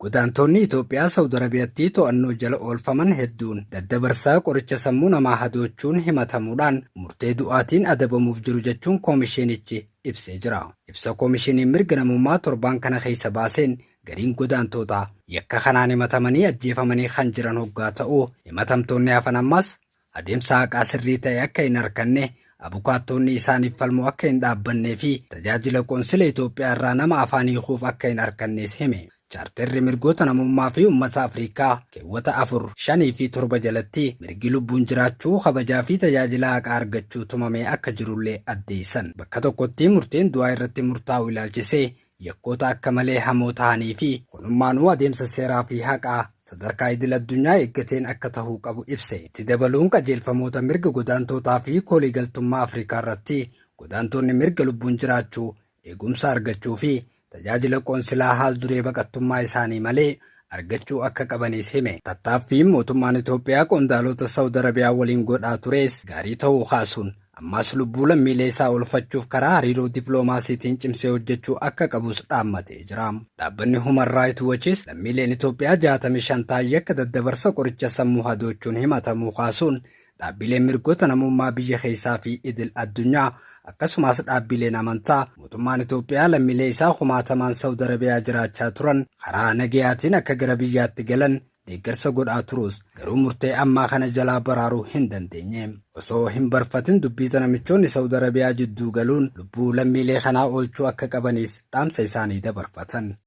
Godaantonni Itoophiyaa Saawud Arabiyaatti to'annoo jala oolfaman hedduun daddabarsaa qoricha sammuu namaa hadoochuun himatamuudhaan murtee du'aatiin adabamuuf jiru jechuun koomishinichi ibsee jira. Ibsa koomishiniin mirga namummaa torbaan kana keessa baaseen gariin godaantootaa yakka kanaan himatamanii ajjeefamanii kan jiran hoggaa ta'uu himatamtoonni hafan ammas adeemsa haqaa sirrii ta'e akka hin arganne abukaattoonni isaaniif falmuu akka hin dhaabbannee fi tajaajila qoonsila Itoophiyaa irraa nama afaan hiikuuf akka hin argannees hime. Chaarterri mirgoota namummaa fi uummata Afrikaa keewwata 4, 5 fi 7 jalatti mirgi lubbuun jiraachuu kabajaa fi tajaajila haqaa argachuu tumamee akka jirullee addeessan. Bakka tokkotti murteen du'aa irratti murtaa'u ilaalchisee yakkoota akka malee hamoo ta'anii fi kunummaanuu adeemsa seeraa fi haqaa sadarkaa idil addunyaa eeggateen akka tahuu qabu ibse. Itti dabaluun qajeelfamoota mirga godaantootaa fi koliigaltummaa Afrikaa irratti godaantonni mirga lubbuun jiraachuu eegumsa argachuu fi tajaajila qoonsilaa haal duree baqattummaa isaanii malee argachuu akka qabanis hime. Tattaaffiin mootummaan Itoophiyaa qondaalota Saawud Arabiyaa waliin godhaa tures gaarii ta'uu kaasuun ammas lubbuu lammiilee isaa oolfachuuf karaa hariiroo dippiloomaasiitiin cimsee hojjechuu akka qabus dhaammatee jira. Dhaabbanni Human Rights Watch lammiileen Itoophiyaa 65 ta'an akka daddabarsa qoricha sammuu hadoochuun himatamuu kaasuun dhaabbileen mirgoota namummaa biyya keessaa fi idil addunyaa akkasumas dhaabbileen amantaa mootummaan Itoophiyaa lammiilee isaa kumaatamaan Saawud Arabiyaa jiraachaa turan karaa nagayaatiin akka gara biyyaatti galan deeggarsa godhaa turus garuu murtee ammaa kana jalaa baraaruu hin dandeenye. Osoo hin barfatin dubbii namichoonni Saawud Arabiyaa jidduu galuun lubbuu lammiilee kanaa oolchuu akka qabanis dhaamsa isaanii dabarfatan.